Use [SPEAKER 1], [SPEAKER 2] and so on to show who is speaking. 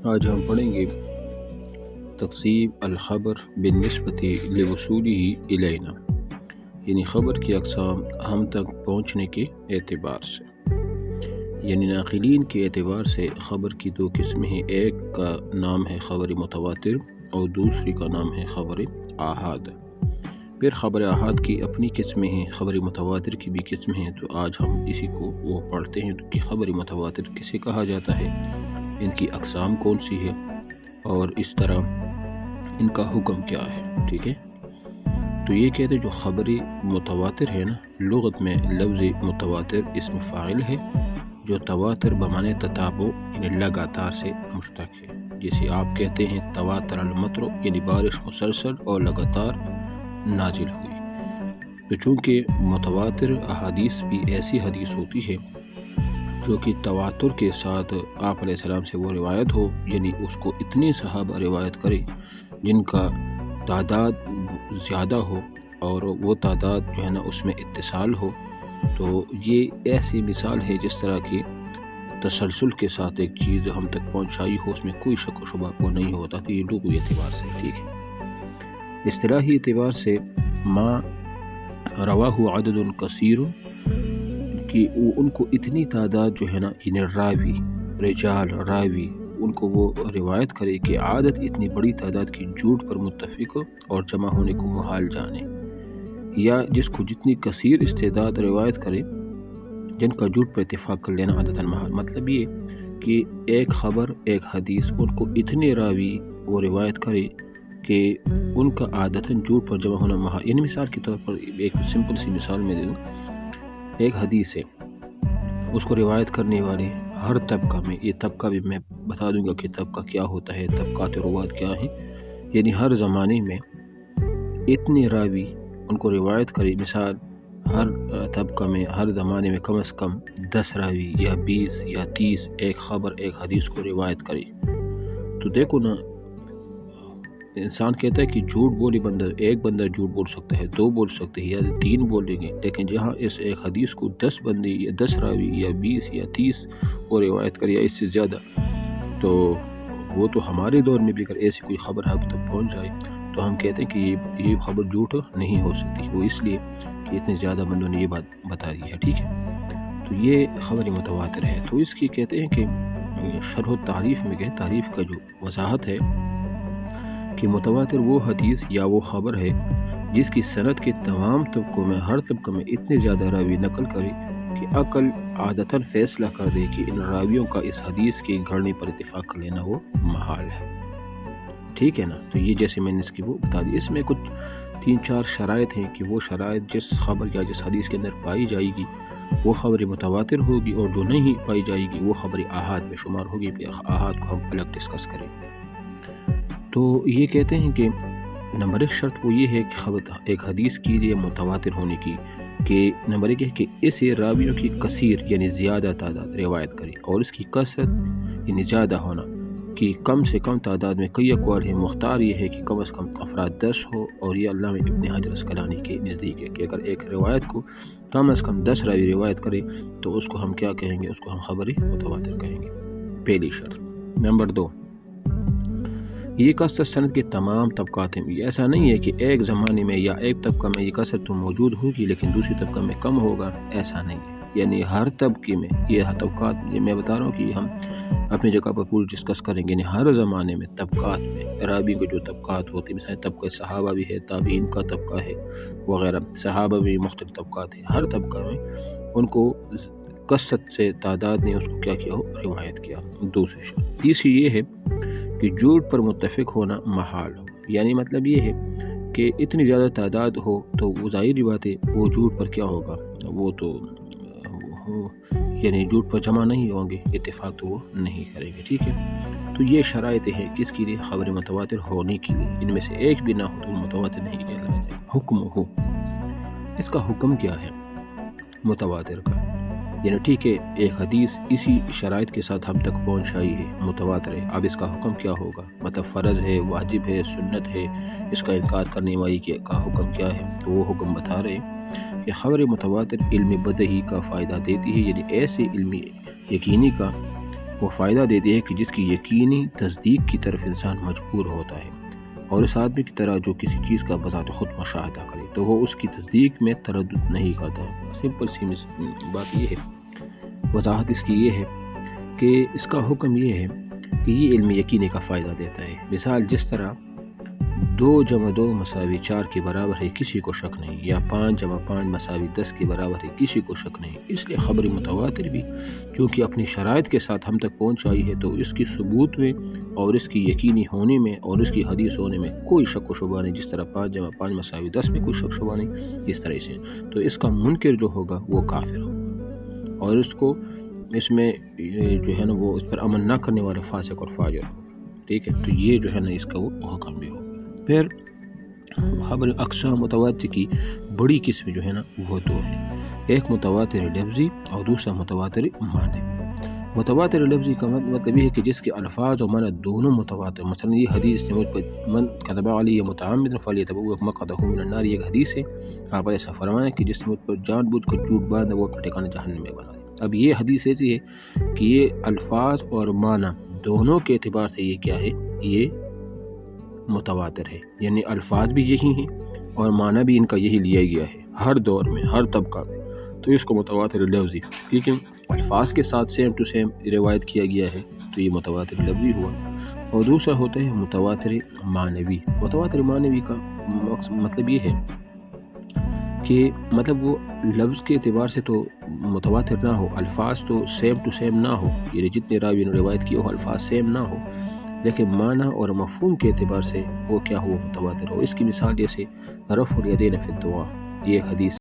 [SPEAKER 1] آج ہم پڑھیں گے تقسیم الخبر بالنسبة لوصوله الینا، یعنی خبر کی اقسام ہم تک پہنچنے کے اعتبار سے، یعنی ناقلین کے اعتبار سے خبر کی دو قسمیں ہیں، ایک کا نام ہے خبر متواتر اور دوسری کا نام ہے خبر آحاد۔ پھر خبر آحاد کی اپنی قسمیں ہیں، خبر متواتر کی بھی قسمیں ہیں، تو آج ہم اسی کو وہ پڑھتے ہیں کہ خبر متواتر کسے کہا جاتا ہے، ان کی اقسام کون سی ہے اور اس طرح ان کا حکم کیا ہے۔ ٹھیک ہے، تو یہ کہتے ہیں جو خبر متواتر ہے نا، لغت میں لفظ متواتر اسم فاعل ہے جو تواتر بمعنی تتابع یعنی لگاتار سے مشتق ہے۔ جیسے آپ کہتے ہیں تواتر المطر یعنی بارش مسلسل اور لگاتار نازل ہوئی، تو چونکہ متواتر احادیث بھی ایسی حدیث ہوتی ہے جو کہ تواتر کے ساتھ آپ علیہ السلام سے وہ روایت ہو، یعنی اس کو اتنے صحابہ روایت کرے جن کا تعداد زیادہ ہو اور وہ تعداد جو ہے نا اس میں اتصال ہو، تو یہ ایسی مثال ہے جس طرح کی تسلسل کے ساتھ ایک چیز ہم تک پہنچائی ہو، اس میں کوئی شک و شبہ کو نہیں ہوتا، تو یہ لغوی اعتبار سے ٹھیک ہے۔ اصطلاحی اعتبار سے ما رواہ عدد کثیر کہ ان کو اتنی تعداد جو ہے نا یعنی راوی رجال راوی ان کو وہ روایت کرے کہ عادت اتنی بڑی تعداد کی جھوٹ پر متفق اور جمع ہونے کو محال جانے، یا جس کو جتنی کثیر استعداد روایت کرے جن کا جھوٹ پر اتفاق کر لینا عادتاً محال۔ مطلب یہ کہ ایک خبر ایک حدیث ان کو اتنے راوی وہ روایت کرے کہ ان کا عادتاً جھوٹ پر جمع ہونا محال۔ یعنی مثال کے طور پر ایک سمپل سی مثال میں دے دوں، ایک حدیث ہے اس کو روایت کرنے والے ہر طبقہ میں، یہ طبقہ بھی میں بتا دوں گا کہ طبقہ کیا ہوتا ہے، طبقات روات کیا ہیں، یعنی ہر زمانے میں اتنے راوی ان کو روایت کرے، مثال ہر طبقہ میں ہر زمانے میں کم از کم 10 راوی یا 20 یا 30 ایک خبر ایک حدیث کو روایت کرے، تو دیکھو نا انسان کہتا ہے کہ جھوٹ بولی بندہ، ایک بندہ جھوٹ بول سکتا ہے، 2 بول سکتے ہیں یا 3 بولیں گے، لیکن جہاں اس ایک حدیث کو 10 بندے یا 10 راوی یا 20 یا 30 وہ روایت کرے یا اس سے زیادہ، تو وہ تو ہمارے دور میں بھی اگر ایسی کوئی خبر ہم تک پہنچ جائے تو ہم کہتے ہیں کہ یہ خبر جھوٹ نہیں ہو سکتی، وہ اس لیے کہ اتنے زیادہ بندوں نے یہ بات بتا دی ہے۔ ٹھیک ہے، تو یہ خبر متواتر ہے۔ تو اس کی کہتے ہیں کہ شرح و تعریف میں کہ تعریف کا جو وضاحت ہے کہ متواتر وہ حدیث یا وہ خبر ہے جس کی سند کے تمام طبقوں میں ہر طبقہ میں اتنے زیادہ راوی نقل کرے کہ عقل عادتاً فیصلہ کر دے کہ ان راویوں کا اس حدیث کے گھڑنے پر اتفاق کر لینا وہ محال ہے۔ ٹھیک ہے نا، تو یہ جیسے میں نے اس کی وہ بتا دی، اس میں کچھ 3-4 شرائط ہیں کہ وہ شرائط جس خبر یا جس حدیث کے اندر پائی جائے گی وہ خبر متواتر ہوگی، اور جو نہیں پائی جائے گی وہ خبر آحاد میں شمار ہوگی۔ آحاد کو ہم الگ ڈسکس کریں۔ تو یہ کہتے ہیں کہ نمبر 1 شرط وہ یہ ہے کہ خبر ایک حدیث کی لیے متواتر ہونے کی، کہ نمبر 1 ہے کہ اسے راویوں کی کثیر یعنی زیادہ تعداد روایت کرے، اور اس کی کثرت یعنی زیادہ ہونا کہ کم سے کم تعداد میں کئی اقوال ہیں، مختار یہ ہے کہ کم از کم افراد 10 ہو، اور یہ علامہ ابن حجر اسقلانی کے نزدیک ہے کہ اگر ایک روایت کو کم از کم 10 راوی روایت کرے تو اس کو ہم کیا کہیں گے، اس کو ہم خبر متواتر کہیں گے، پہلی شرط۔ نمبر 2 یہ کثرت سند کے تمام طبقات ہیں، ایسا نہیں ہے کہ ایک زمانے میں یا ایک طبقہ میں یہ کثرت تو موجود ہوگی لیکن دوسری طبقہ میں کم ہوگا، ایسا نہیں ہے، یعنی ہر طبقے میں یہ طبقات، یہ میں بتا رہا ہوں کہ ہم اپنی جگہ پر پوری ڈسکس کریں گے، یعنی ہر زمانے میں طبقات میں راوی کے جو طبقات ہوتے ہیں، مثلا طبقہ صحابہ بھی ہے، تابعین کا طبقہ ہے وغیرہ، صحابہ بھی مختلف طبقات ہیں، ہر طبقہ میں ان کو کثرت سے تعداد نے اس کو کیا کیا ہو، روایت کیا۔ دوسری شرط۔ تیسری یہ ہے کہ جھوٹ پر متفق ہونا محال ہو، یعنی مطلب یہ ہے کہ اتنی زیادہ تعداد ہو تو وہ ظاہری بات ہے وہ جھوٹ پر کیا ہوگا، وہ تو یعنی جھوٹ پر جمع نہیں ہوں گے، اتفاق تو وہ نہیں کریں گے۔ ٹھیک ہے، تو یہ شرائط ہے کس کے لیے، خبر متواتر ہونے کے لیے، ان میں سے ایک بھی نہ ہو تو وہ متواتر نہیں کہلایا جائے۔ حکم ہو، اس کا حکم کیا ہے متواتر کا، یعنی ٹھیک ہے ایک حدیث اسی شرائط کے ساتھ ہم تک پہنچ آئی ہے، متواتر ہے، اب اس کا حکم کیا ہوگا، مطلب فرض ہے، واجب ہے، سنت ہے، اس کا انکار کرنے والی کا حکم کیا ہے، تو وہ حکم بتا رہے ہیں کہ خبر متواتر علم بدہی کا فائدہ دیتی ہے، یعنی ایسے علم یقینی کا وہ فائدہ دیتی ہے کہ جس کی یقینی تصدیق کی طرف انسان مجبور ہوتا ہے، اور اس آدمی کی طرح جو کسی چیز کا بذات خود مشاہدہ کرے تو وہ اس کی تصدیق میں تردد نہیں کرتا ہے۔ سمپل سی بات یہ ہے، وضاحت اس کی یہ ہے کہ اس کا حکم یہ ہے کہ یہ علم یقینی کا فائدہ دیتا ہے۔ مثال جس طرح 2+2=4 کے برابر ہے، کسی کو شک نہیں، یا 5+5=10 کے برابر ہے، کسی کو شک نہیں۔ اس لیے خبر متواتر بھی چونکہ اپنی شرائط کے ساتھ ہم تک پہنچ آئی ہے تو اس کی ثبوت میں اور اس کی یقینی ہونے میں اور اس کی حدیث ہونے میں کوئی شک و شبہ نہیں، جس طرح 5+5=10 میں کوئی شک و شبہ نہیں، اس طرح سے تو اس کا منکر جو ہوگا وہ کافر ہوگا، اور اس کو اس میں جو ہے نا وہ اس پر عمل نہ کرنے والے فاسق اور فاجر، ٹھیک ہے۔ تو یہ جو ہے نا اس کا وہ حکم بھی ہوگا۔ پھر خبر اقسام متواتر کی بڑی قسم جو ہے نا وہ دو ہیں، ایک متواتر لفظی اور دوسرا متواتر معنی۔ متواتر لفظی کا مطلب یہ ہے کہ جس کے الفاظ اور معنی دونوں متواتر، مثلا یہ حدیث مجھ پر من کذب علی متعمدا فلیتبوأ مقعدہ من النار، یہ حدیث ہے، آپ ایسا فرمائیں کہ جس نے مجھ پر جان بوجھ کر جھوٹ باندھا وہ اپنا ٹھکانہ جہنم میں بنا دے۔ اب یہ حدیث ایسی ہے کہ یہ الفاظ اور معنی دونوں کے اعتبار سے یہ کیا ہے، یہ متواتر ہے، یعنی الفاظ بھی یہی ہیں اور معنی بھی ان کا یہی لیا گیا ہے ہر دور میں، ہر طبقہ میں، تو اس کو متواتر لفظی، ٹھیک ہے۔ الفاظ کے ساتھ سیم ٹو سیم روایت کیا گیا ہے تو یہ متواتر لفظی ہوا، اور دوسرا ہوتا ہے متواتر معنوی۔ متواتر معنوی کا مطلب یہ ہے کہ مطلب وہ لفظ کے اعتبار سے تو متواتر نہ ہو، الفاظ تو سیم ٹو سیم نہ ہو، یعنی جتنے راوی نے روایت کی ہو الفاظ سیم نہ ہو، لیکن معنی اور مفہوم کے اعتبار سے وہ کیا ہو، متواتر ہو۔ اس کی مثال جیسے رفع الیدین فی الدعاء، یہ حدیث